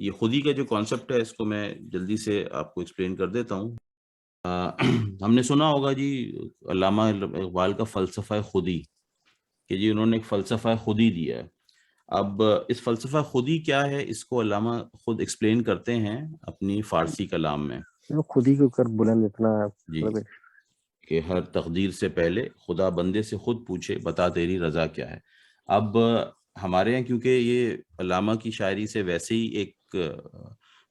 یہ خودی کا جو کانسیپٹ ہے اس کو میں جلدی سے آپ کو ایکسپلین کر دیتا ہوں. ہم نے سنا ہوگا جی علامہ اقبال کا فلسفہ خودی، کہ جی انہوں نے ایک فلسفہ خودی دیا ہے. اب اس فلسفہ خودی کیا ہے اس کو علامہ خود ایکسپلین کرتے ہیں اپنی فارسی کلام میں. خود ہی کو کر بلند اتنا جی کہ ہر تقدیر سے پہلے خدا بندے سے خود پوچھے بتا تیری رضا کیا ہے. اب ہمارے ہیں کیونکہ یہ علامہ کی شاعری سے ویسے ہی ایک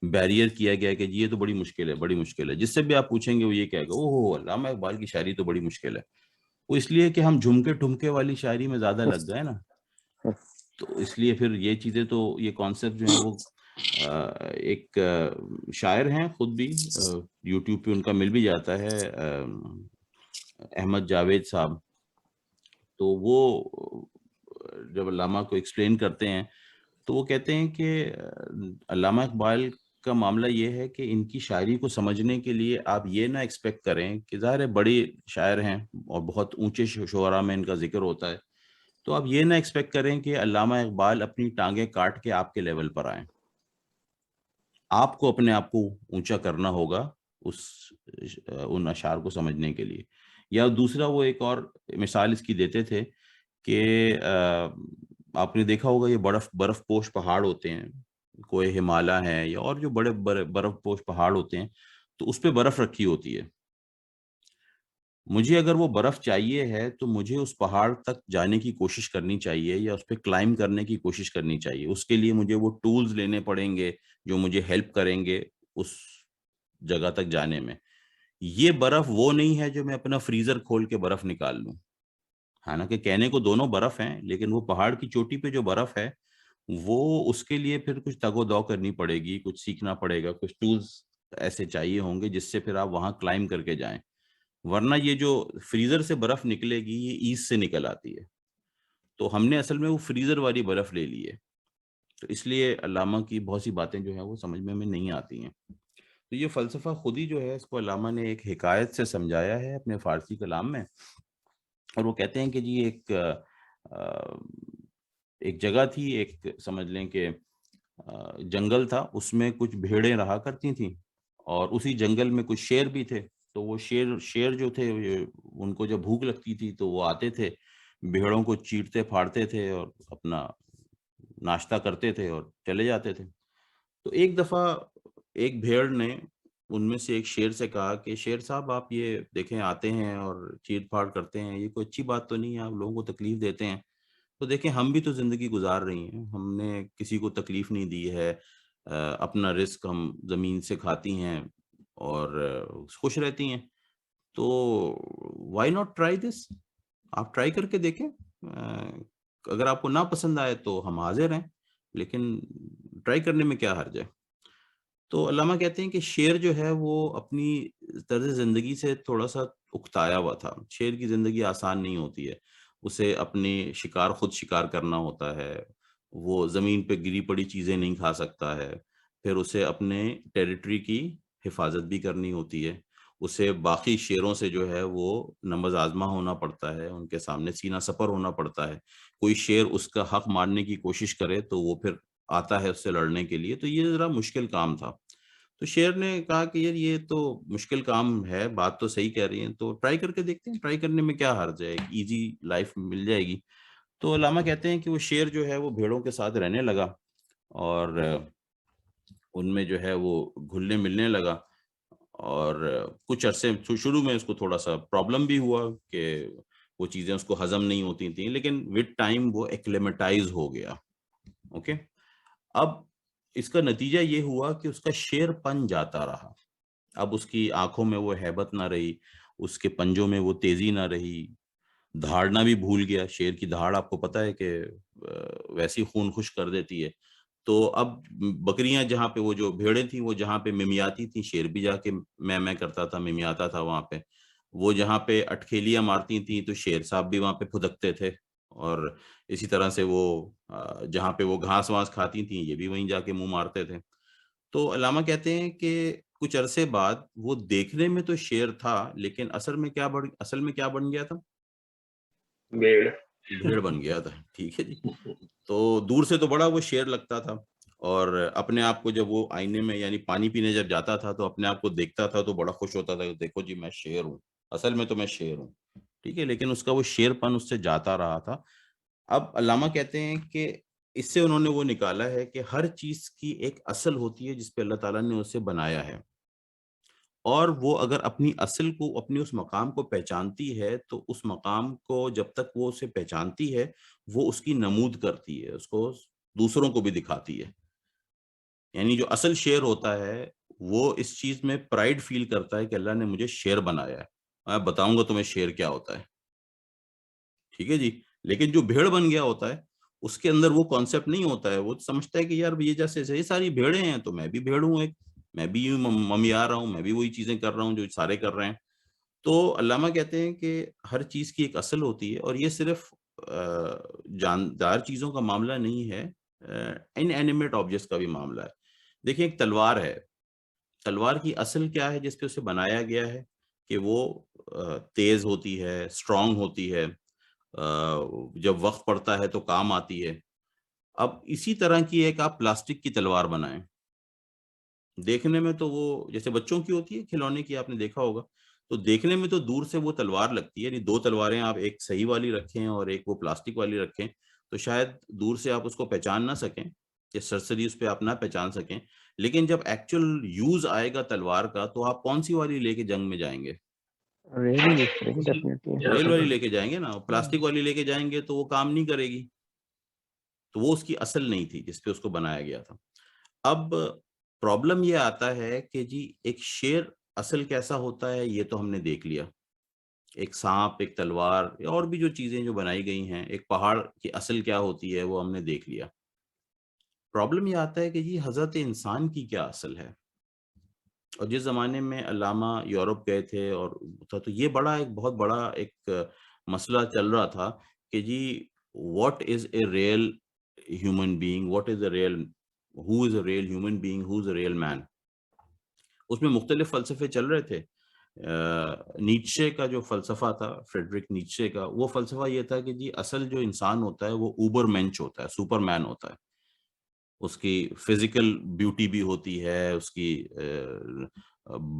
بیریئر کیا گیا کہ جی یہ تو بڑی مشکل ہے، بڑی مشکل ہے. جس سے بھی آپ پوچھیں گے وہ یہ کہے گا اوہ علامہ اقبال کی شاعری تو بڑی مشکل ہے. وہ اس لیے کہ ہم جھمکے ٹھمکے والی شاعری میں زیادہ لگ گئے نا، تو اس لیے پھر یہ چیزیں تو یہ کانسیپٹ جو ہیں وہ ایک شاعر ہیں خود بھی، یوٹیوب پہ ان کا مل بھی جاتا ہے، احمد جاوید صاحب. تو وہ جب علامہ کو ایکسپلین کرتے ہیں تو وہ کہتے ہیں کہ علامہ اقبال کا معاملہ یہ ہے کہ ان کی شاعری کو سمجھنے کے لیے آپ یہ نہ ایکسپیکٹ کریں کہ ظاہر ہے بڑے شاعر ہیں اور بہت اونچے شعراء میں ان کا ذکر ہوتا ہے، تو آپ یہ نہ ایکسپیکٹ کریں کہ علامہ اقبال اپنی ٹانگیں کاٹ کے آپ کے لیول پر آئیں. آپ کو اپنے آپ کو اونچا کرنا ہوگا ان اشعار کو سمجھنے کے لیے. یا دوسرا وہ ایک اور مثال اس کی دیتے تھے کہ آپ نے دیکھا ہوگا یہ برف پوش پہاڑ ہوتے ہیں، کوئی ہمالیہ ہے یا اور جو بڑے برف پوش پہاڑ ہوتے ہیں، تو اس پہ برف رکھی ہوتی ہے. مجھے اگر وہ برف چاہیے ہے تو مجھے اس پہاڑ تک جانے کی کوشش کرنی چاہیے یا اس پہ کلائم کرنے کی کوشش کرنی چاہیے. اس کے لیے مجھے وہ ٹولز لینے پڑیں گے جو مجھے ہیلپ کریں گے اس جگہ تک جانے میں. یہ برف وہ نہیں ہے جو میں اپنا فریزر کھول کے برف نکال لوں. حالانکہ کہنے کو دونوں برف ہیں، لیکن وہ پہاڑ کی چوٹی پہ جو برف ہے وہ اس کے لیے پھر کچھ تگ و دو کرنی پڑے گی، کچھ سیکھنا پڑے گا، کچھ ٹولز ایسے چاہیے ہوں گے جس سے پھر آپ وہاں کلائم کر کے جائیں. ورنہ یہ جو فریزر سے برف نکلے گی یہ ایسٹ سے نکل آتی ہے. تو ہم نے اصل میں وہ فریزر والی برف لے لی ہے. تو اس لیے علامہ کی بہت سی باتیں جو ہیں وہ سمجھ میں نہیں آتی ہیں. تو یہ فلسفہ خودی جو ہے اس کو علامہ نے ایک حکایت سے سمجھایا ہے اپنے فارسی کلام میں. اور وہ کہتے ہیں کہ جی ایک جگہ تھی، ایک سمجھ لیں کہ جنگل تھا، اس میں کچھ بھیڑیں رہا کرتی تھیں اور اسی جنگل میں کچھ شیر بھی تھے. تو وہ شیر جو تھے ان کو جب بھوک لگتی تھی تو وہ آتے تھے، بھیڑوں کو چیرتے پھاڑتے تھے اور اپنا ناشتہ کرتے تھے اور چلے جاتے تھے. تو ایک دفعہ ایک بھیڑ نے ان میں سے ایک شیر سے کہا کہ شیر صاحب آپ یہ دیکھیں آتے ہیں اور چیر پھاڑ کرتے ہیں، یہ کوئی اچھی بات تو نہیں ہے، آپ لوگوں کو تکلیف دیتے ہیں. تو دیکھیں ہم بھی تو زندگی گزار رہی ہیں، ہم نے کسی کو تکلیف نہیں دی ہے، اپنا رزق ہم زمین سے کھاتی ہیں اور خوش رہتی ہیں. تو وائی ناٹ ٹرائی دس، آپ ٹرائی کر کے دیکھیں، اگر آپ کو نہ پسند آئے تو ہم حاضر ہیں، لیکن ٹرائی کرنے میں کیا حرج ہے. تو علامہ کہتے ہیں کہ شیر جو ہے وہ اپنی طرز زندگی سے تھوڑا سا اکتایا ہوا تھا. شیر کی زندگی آسان نہیں ہوتی ہے، اسے اپنی شکار خود شکار کرنا ہوتا ہے، وہ زمین پہ گری پڑی چیزیں نہیں کھا سکتا ہے، پھر اسے اپنے ٹیریٹری کی حفاظت بھی کرنی ہوتی ہے، اسے باقی شیروں سے جو ہے وہ نماز آزما ہونا پڑتا ہے، ان کے سامنے سینہ سپر ہونا پڑتا ہے. کوئی شیر اس کا حق مارنے کی کوشش کرے تو وہ پھر آتا ہے اس سے لڑنے کے لیے. تو یہ ذرا مشکل کام تھا. تو شیر نے کہا کہ یار یہ تو مشکل کام ہے، بات تو صحیح کہہ رہی ہیں، تو ٹرائی کر کے دیکھتے ہیں، ٹرائی کرنے میں کیا حرج ہے، ایک ایزی لائف مل جائے گی. تو علامہ کہتے ہیں کہ وہ شیر جو ہے وہ بھیڑوں کے ساتھ رہنے لگا اور ان میں جو ہے وہ گھلنے ملنے لگا. اور کچھ عرصے شروع میں اس کو تھوڑا سا پرابلم بھی ہوا کہ وہ چیزیں اس کو ہضم نہیں ہوتی تھیں، لیکن وتھ ٹائم وہ ایکلیمیٹائز ہو گیا. اوکے، اب اس کا نتیجہ یہ ہوا کہ اس کا شیر پن جاتا رہا. اب اس کی آنکھوں میں وہ ہیبت نہ رہی، اس کے پنجوں میں وہ تیزی نہ رہی، دھاڑنا بھی بھول گیا. شیر کی دھاڑ آپ کو پتہ ہے کہ ویسی خون خشک کر دیتی ہے. تو اب بکریاں جہاں پہ وہ جو بھیڑیں تھیں وہ جہاں پہ ممیاتی تھیں، شیر بھی جا کے میں کرتا تھا، ممیاتا تھا وہاں پہ. وہ جہاں پہ اٹکھیلیاں مارتی تھیں تو شیر صاحب بھی وہاں پہ پھدکتے تھے. اور اسی طرح سے وہ جہاں پہ وہ گھاس واس کھاتی تھیں یہ بھی وہیں جا کے منہ مارتے تھے. تو علامہ کہتے ہیں کہ کچھ عرصے بعد وہ دیکھنے میں تو شیر تھا لیکن اصل میں کیا بن گیا تھا؟ بھیڑ بن گیا تھا. ٹھیک ہے جی. تو دور سے تو بڑا وہ شیر لگتا تھا اور اپنے آپ کو جب وہ آئینے میں یعنی پانی پینے جب جاتا تھا تو اپنے آپ کو دیکھتا تھا تو بڑا خوش ہوتا تھا کہ دیکھو جی میں شیر ہوں، اصل میں تو میں شیر ہوں، ٹھیک ہے، لیکن اس کا وہ شیر پن اس سے جاتا رہا تھا۔ اب علامہ کہتے ہیں کہ اس سے انہوں نے وہ نکالا ہے کہ ہر چیز کی ایک اصل ہوتی ہے جس پہ اللہ تعالیٰ نے اسے بنایا ہے، اور وہ اگر اپنی اصل کو، اپنی اس مقام کو پہچانتی ہے تو اس مقام کو جب تک وہ اسے پہچانتی ہے وہ اس کی نمود کرتی ہے، اس کو دوسروں کو بھی دکھاتی ہے۔ یعنی جو اصل شیر ہوتا ہے وہ اس چیز میں پرائڈ فیل کرتا ہے کہ اللہ نے مجھے شیر بنایا ہے، میں بتاؤں گا تمہیں شیر کیا ہوتا ہے، ٹھیک ہے جی۔ لیکن جو بھیڑ بن گیا ہوتا ہے اس کے اندر وہ کانسیپٹ نہیں ہوتا ہے، وہ سمجھتا ہے کہ یار یہ جیسے یہ ساری بھیڑیں ہیں تو میں بھی بھیڑ ہوں ایک، میں بھی یوں ممیار رہا ہوں، میں بھی وہی چیزیں کر رہا ہوں جو سارے کر رہے ہیں۔ تو علامہ کہتے ہیں کہ ہر چیز کی ایک اصل ہوتی ہے، اور یہ صرف جاندار چیزوں کا معاملہ نہیں ہے، ان اینیمیٹ آبجیکٹس کا بھی معاملہ ہے۔ دیکھیں ایک تلوار ہے، تلوار کی اصل کیا ہے جس پہ اسے بنایا گیا ہے کہ وہ تیز ہوتی ہے، اسٹرانگ ہوتی ہے، جب وقت پڑتا ہے تو کام آتی ہے۔ اب اسی طرح کی ایک آپ پلاسٹک کی تلوار بنائیں، دیکھنے میں تو وہ جیسے بچوں کی ہوتی ہے کھلونے کی، آپ نے دیکھا ہوگا، تو دیکھنے میں تو دور سے وہ تلوار لگتی ہے، یعنی دو تلواریں آپ ایک صحیح والی رکھیں اور ایک وہ پلاسٹک والی رکھیں تو شاید دور سے آپ اس کو پہچان نہ سکیں، کہ سرسری اس پہ آپ نہ پہچان سکیں، لیکن جب ایکچوئل یوز آئے گا تلوار کا تو آپ کون سی والی لے کے جنگ میں جائیں گے؟ ریل یوز کریں گے ریل والی ڈیفینیٹلی۔ لے کے جائیں گے نا، پلاسٹک والی لے کے جائیں گے تو وہ کام نہیں کرے گی، تو وہ اس کی اصل نہیں تھی جس پہ اس کو بنایا گیا تھا۔ اب پرابلم یہ آتا ہے کہ جی ایک شیر اصل کیسا ہوتا ہے یہ تو ہم نے دیکھ لیا، ایک سانپ، ایک تلوار اور بھی جو چیزیں جو بنائی گئی ہیں، ایک پہاڑ کی اصل کیا ہوتی ہے وہ ہم نے دیکھ لیا۔ پرابلم یہ آتا ہے کہ جی حضرت انسان کی کیا اصل ہے؟ اور جس زمانے میں علامہ یورپ گئے تھے اور تھا تو یہ بڑا ایک بہت بڑا ایک مسئلہ چل رہا تھا کہ جی what is a real human being, what is a real, who is a real human being, who is a real man. اس میں مختلف فلسفے چل رہے تھے۔ نیچے کا جو فلسفہ تھا، فریڈرک نیچے کا، وہ فلسفہ یہ تھا کہ جی اصل جو انسان ہوتا ہے وہ اوبر مینچ ہوتا ہے، سپر مین ہوتا ہے، اس کی فزیکل بیوٹی بھی ہوتی ہے، اس کی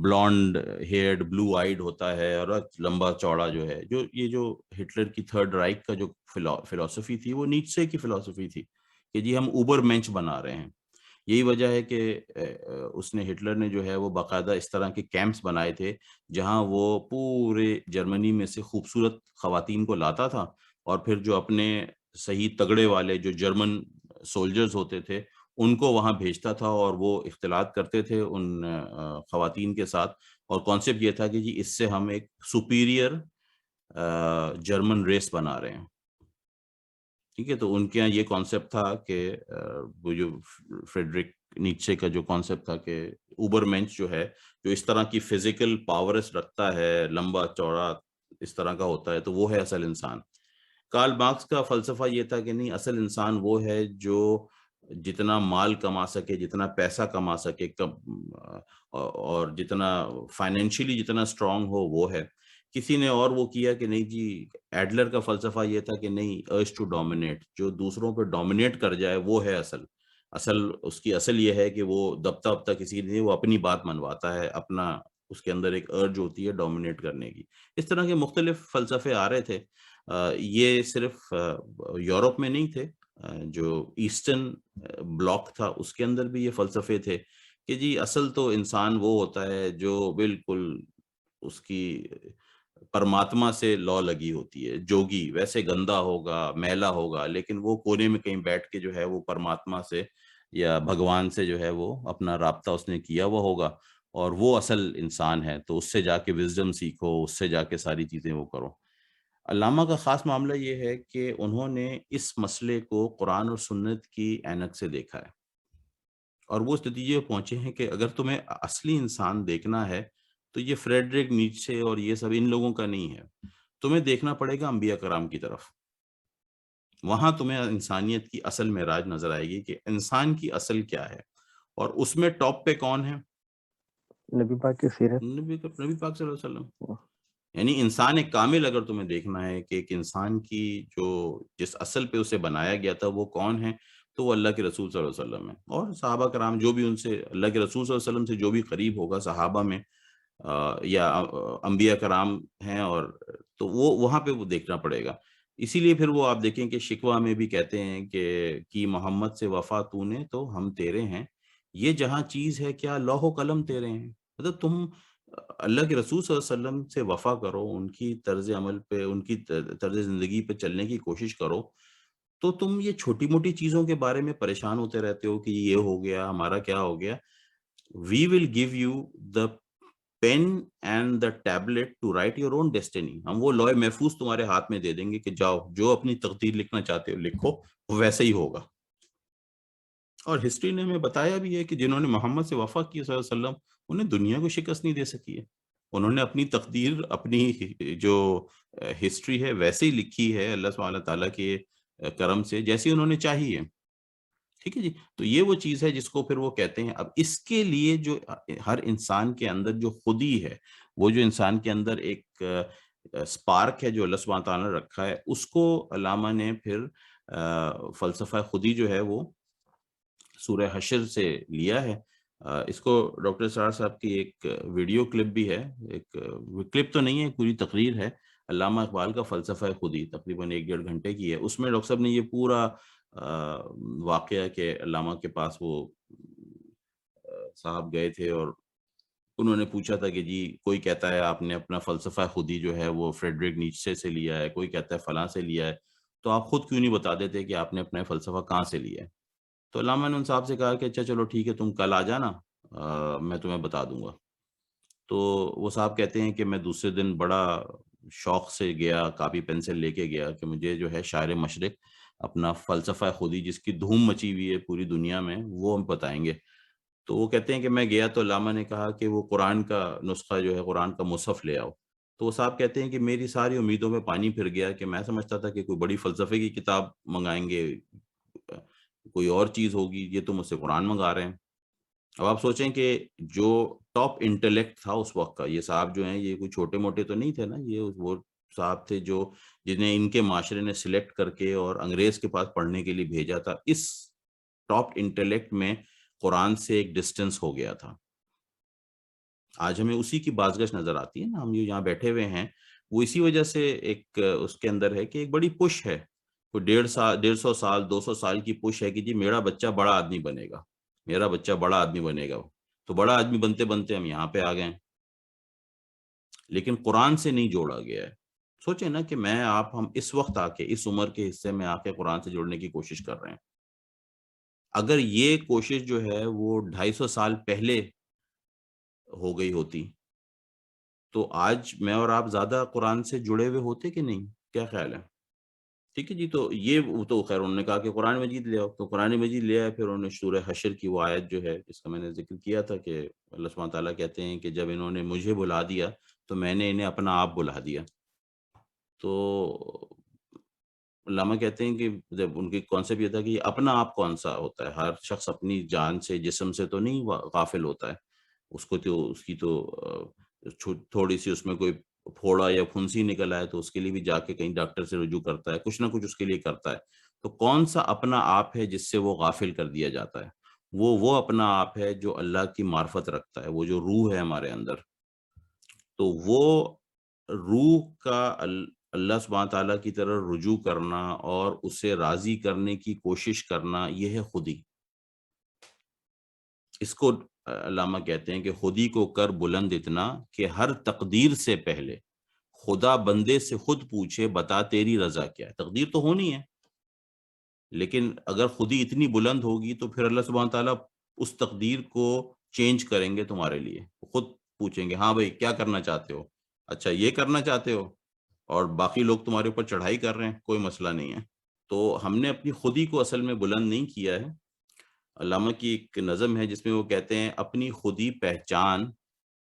بلانڈ ہیئرڈ، بلو آئیڈ ہوتا ہے، اور لمبا چوڑا جو ہے، جو یہ جو ہٹلر کی تھرڈ رائٹ کا جو فلسفی تھی وہ نیچے کی فلسفی تھی کہ جی ہم اوبر مینچ بنا رہے ہیں۔ یہی وجہ ہے کہ اس نے، ہٹلر نے جو ہے وہ باقاعدہ اس طرح کے کیمپس بنائے تھے جہاں وہ پورے جرمنی میں سے خوبصورت خواتین کو لاتا تھا، اور پھر جو اپنے صحیح تگڑے والے جو جرمن سولجرز ہوتے تھے ان کو وہاں بھیجتا تھا، اور وہ اختلاط کرتے تھے ان خواتین کے ساتھ، اور کانسیپٹ یہ تھا کہ جی اس سے ہم ایک سپیریئر جرمن ریس بنا رہے ہیں، ٹھیک ہے۔ تو ان کے یہاں یہ کانسیپٹ تھا کہ وہ جو فریڈرک نیچے کا جو کانسیپٹ تھا کہ اوبر مینچ جو ہے، جو اس طرح کی فزیکل پاورس رکھتا ہے، لمبا چوڑا اس طرح کا ہوتا ہے، تو وہ ہے اصل انسان۔ کارل مارکس کا فلسفہ یہ تھا کہ نہیں، اصل انسان وہ ہے جو جتنا مال کما سکے، جتنا پیسہ کما سکے، اور جتنا فائنینشلی جتنا اسٹرانگ ہو وہ ہے۔ کسی نے اور وہ کیا کہ نہیں جی، ایڈلر کا فلسفہ یہ تھا کہ نہیں، ارج ٹو ڈومینیٹ، جو دوسروں پہ ڈومینیٹ کر جائے وہ ہے اصل اس کی اصل یہ ہے کہ وہ دبتا وبتا کسی نہیں، وہ اپنی بات منواتا ہے، اپنا اس کے اندر ایک ارج ہوتی ہے ڈومینیٹ کرنے کی۔ اس طرح کے مختلف فلسفے آ رہے تھے۔ یہ صرف یورپ میں نہیں تھے، جو ایسٹرن بلاک تھا اس کے اندر بھی یہ فلسفے تھے کہ جی اصل تو انسان وہ ہوتا ہے جو بالکل اس کی پرماتما سے لو لگی ہوتی ہے، جوگی ویسے گندا ہوگا، میلا ہوگا، لیکن وہ کونے میں کہیں بیٹھ کے جو ہے وہ پرماتما سے یا بھگوان سے جو ہے وہ اپنا رابطہ اس نے کیا وہ ہوگا، اور وہ اصل انسان ہے، تو اس سے جا کے وزڈم سیکھو، اس سے جا کے ساری چیزیں وہ کرو۔ علامہ کا خاص معاملہ یہ ہے کہ انہوں نے اس مسئلے کو قرآن اور سنت کی اینک سے دیکھا ہے، اور وہ اس نتیجے پہ پہنچے ہیں کہ اگر تمہیں اصلی انسان دیکھنا ہے تو یہ فریڈرک نیچے اور یہ سب ان لوگوں کا نہیں ہے، تمہیں دیکھنا پڑے گا انبیاء کرام کی طرف۔ وہاں تمہیں انسانیت کی اصل معراج نظر آئے گی کہ انسان کی اصل کیا ہے، اور اس میں ٹاپ پہ کون ہے؟ نبی پاک کی سیرت۔ نبی پاک صلی اللہ علیہ وسلم۔ یعنی انسان ایک کامل اگر تمہیں دیکھنا ہے کہ ایک انسان کی جو جس اصل پہ اسے بنایا گیا تھا وہ کون ہے، تو وہ اللہ کے رسول صلی اللہ علیہ وسلم ہے، اور صحابہ کرام جو بھی ان سے اللہ کے رسول صلی اللہ علیہ وسلم سے جو بھی قریب ہوگا صحابہ میں یا انبیاء کرام ہیں، اور تو وہ وہاں پہ وہ دیکھنا پڑے گا. اسی لیے پھر وہ آپ دیکھیں کہ شکوہ میں بھی کہتے ہیں کہ محمد سے وفا تو نے تو ہم تیرے ہیں، یہ جہاں چیز ہے کیا لوح و قلم تیرے ہیں. مطلب تم اللہ کے رسول صلی اللہ علیہ وسلم سے وفا کرو، ان کی طرز عمل پہ، ان کی طرز زندگی پہ چلنے کی کوشش کرو، تو تم یہ چھوٹی موٹی چیزوں کے بارے میں پریشان ہوتے رہتے ہو کہ یہ ہو گیا، ہمارا کیا ہو گیا. We will give you the pen and the tablet to write your own destiny. ہم وہ لوح محفوظ تمہارے ہاتھ میں دے دیں گے کہ جاؤ جو اپنی تقدیر لکھنا چاہتے ہو لکھو، ویسے ہی ہوگا. اور ہسٹری نے ہمیں بتایا بھی ہے کہ جنہوں نے محمد سے وفا کی صلی اللہ علیہ وسلم، انہیں دنیا کو شکست نہیں دے سکی ہے. انہوں نے اپنی تقدیر، اپنی جو ہسٹری ہے ویسے ہی لکھی ہے اللہ سبحانہ تعالیٰ کے کرم سے، جیسی انہوں نے چاہی ہے. ٹھیک ہے جی. تو یہ وہ چیز ہے جس کو پھر وہ کہتے ہیں. اب اس کے لیے جو ہر انسان کے اندر جو خودی ہے، وہ جو انسان کے اندر ایک سپارک ہے جو اللہ سبحانہ تعالیٰ نے رکھا ہے، اس کو علامہ نے پھر فلسفہ خودی جو ہے وہ سورہ حشر سے لیا ہے. اس کو ڈاکٹر سرار صاحب کی ایک ویڈیو کلپ بھی ہے، ایک کلپ تو نہیں ہے، پوری تقریر ہے علامہ اقبال کا فلسفہ خودی، تقریباً 1-1.5 گھنٹے کی ہے. اس میں ڈاکٹر صاحب نے یہ پورا واقعہ کہ علامہ کے پاس وہ صاحب گئے تھے اور انہوں نے پوچھا تھا کہ جی کوئی کہتا ہے آپ نے اپنا فلسفہ خودی جو ہے وہ فریڈرک نیچے سے لیا ہے، کوئی کہتا ہے فلاں سے لیا ہے، تو آپ خود کیوں نہیں بتا دیتے کہ آپ نے اپنا فلسفہ کہاں سے لیا ہے. تو علامہ نے ان صاحب سے کہا کہ اچھا چلو ٹھیک ہے، تم کل آ جانا، میں تمہیں بتا دوں گا. تو وہ صاحب کہتے ہیں کہ میں دوسرے دن بڑا شوق سے گیا، کاپی پینسل لے کے گیا کہ مجھے جو ہے شاعر مشرق اپنا فلسفہ خودی جس کی دھوم مچی ہوئی ہے پوری دنیا میں وہ ہم بتائیں گے. تو وہ کہتے ہیں کہ میں گیا تو علامہ نے کہا کہ وہ قرآن کا نسخہ جو ہے، قرآن کا مصحف لے آؤ. تو وہ صاحب کہتے ہیں کہ میری ساری امیدوں میں پانی پھر گیا کہ میں سمجھتا تھا کہ کوئی بڑی فلسفے کی کتاب منگائیں گے، کوئی اور چیز ہوگی، یہ تو مجھ سے قرآن منگا رہے ہیں. اب آپ سوچیں کہ جو ٹاپ انٹلیکٹ تھا اس وقت کا، یہ صاحب جو ہیں یہ کوئی چھوٹے موٹے تو نہیں تھے نا، یہ وہ صاحب تھے جو جنہیں ان کے معاشرے نے سلیکٹ کر کے اور انگریز کے پاس پڑھنے کے لیے بھیجا تھا. اس ٹاپ انٹلیکٹ میں قرآن سے ایک ڈسٹنس ہو گیا تھا. آج ہمیں اسی کی بازگشت نظر آتی ہے نا، ہم یہاں بیٹھے ہوئے ہیں، وہ اسی وجہ سے ایک اس کے اندر ہے کہ ایک بڑی پش ہے، کوئی 150 سال 200 سال کی پش ہے کہ جی میرا بچہ بڑا آدمی بنے گا، میرا بچہ بڑا آدمی بنے گا. تو بڑا آدمی بنتے بنتے ہم یہاں پہ آ گئے ہیں، لیکن قرآن سے نہیں جوڑا گیا ہے. سوچیں نا کہ میں آپ ہم اس وقت آ کے، اس عمر کے حصے میں آ کے قرآن سے جوڑنے کی کوشش کر رہے ہیں. اگر یہ کوشش جو ہے وہ 250 سال پہلے ہو گئی ہوتی تو آج میں اور آپ زیادہ قرآن سے جڑے ہوئے ہوتے کہ نہیں؟ کیا خیال ہے؟ ٹھیک ہے جی. تو یہ وہ تو خیر انہوں نے کہا کہ قرآن مجید لے آؤ، تو قرآن مجید لے آئے. پھر انہوں نے سورہ حشر کی وہ آیت جو ہے جس کا میں نے ذکر کیا تھا کہ اللہ سبحانہ تعالیٰ کہتے ہیں کہ جب انہوں نے مجھے بلا دیا تو میں نے انہیں اپنا آپ بلا دیا. تو علامہ کہتے ہیں کہ جب ان کی کانسیپٹ یہ تھا کہ اپنا آپ کون سا ہوتا ہے، ہر شخص اپنی جان سے، جسم سے تو نہیں غافل ہوتا ہے. اس کو تو اس کی تو تھوڑی سی اس میں کوئی پھوڑا یا پھنسی نکل آئے تو اس کے لیے بھی جا کے کہیں ڈاکٹر سے رجوع کرتا ہے، کچھ نہ کچھ اس کے لیے کرتا ہے. تو کون سا اپنا آپ ہے جس سے وہ غافل کر دیا جاتا ہے؟ وہ اپنا آپ ہے جو اللہ کی معرفت رکھتا ہے، وہ جو روح ہے ہمارے اندر. تو وہ روح کا اللہ سبحانہ تعالیٰ کی طرح رجوع کرنا اور اسے راضی کرنے کی کوشش کرنا، یہ ہے خودی. اس کو علامہ کہتے ہیں کہ خودی کو کر بلند اتنا کہ ہر تقدیر سے پہلے خدا بندے سے خود پوچھے بتا تیری رضا کیا ہے. تقدیر تو ہونی ہے، لیکن اگر خودی اتنی بلند ہوگی تو پھر اللہ سبحانہ تعالیٰ اس تقدیر کو چینج کریں گے تمہارے لیے. خود پوچھیں گے ہاں بھائی کیا کرنا چاہتے ہو، اچھا یہ کرنا چاہتے ہو، اور باقی لوگ تمہارے اوپر چڑھائی کر رہے ہیں، کوئی مسئلہ نہیں ہے. تو ہم نے اپنی خودی کو اصل میں بلند نہیں کیا ہے. علامہ کی ایک نظم ہے جس میں وہ کہتے ہیں اپنی خودی پہچان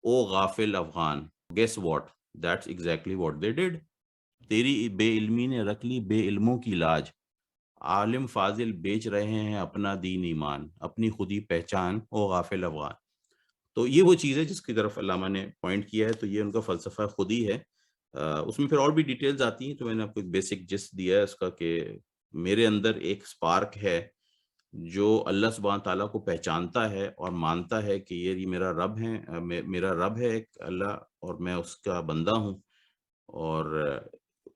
او غافل Afghan, guess what that's exactly what they did. تیری بے علمی نے رکھ لی بے علموں کی لاج، عالم فاضل بیچ رہے ہیں اپنا دین ایمان، اپنی خودی پہچان او غافل افغان. تو یہ وہ چیز ہے جس کی طرف علامہ نے پوائنٹ کیا ہے. تو یہ ان کا فلسفہ خودی ہے. اس میں پھر اور بھی ڈیٹیلز آتی ہیں، تو میں نے آپ کو ایک بیسک جسٹ دیا ہے اس کا کہ میرے اندر ایک سپارک ہے جو اللہ سبحانہ تعالیٰ کو پہچانتا ہے اور مانتا ہے کہ یہ میرا رب ہے، میرا رب ہے ایک اللہ، اور میں اس کا بندہ ہوں، اور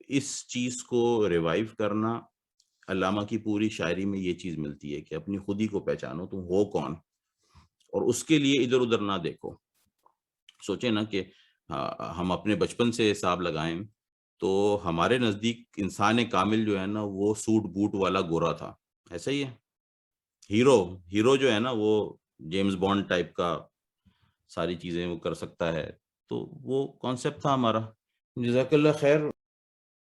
اس چیز کو ریوائیو کرنا، علامہ کی پوری شاعری میں یہ چیز ملتی ہے کہ اپنی خودی کو پہچانو، تم ہو کون، اور اس کے لیے ادھر ادھر نہ دیکھو۔ سوچیں نا کہ ہم اپنے بچپن سے حساب لگائیں تو ہمارے نزدیک انسان کامل جو ہے نا وہ سوٹ بوٹ والا گورا تھا، ایسا ہی ہے۔ ہیرو جو ہے نا وہ جیمز بانڈ ٹائپ کا ساری چیزیں وہ کر سکتا ہے، تو وہ کانسیپٹ تھا ہمارا۔ جزاک اللہ خیر۔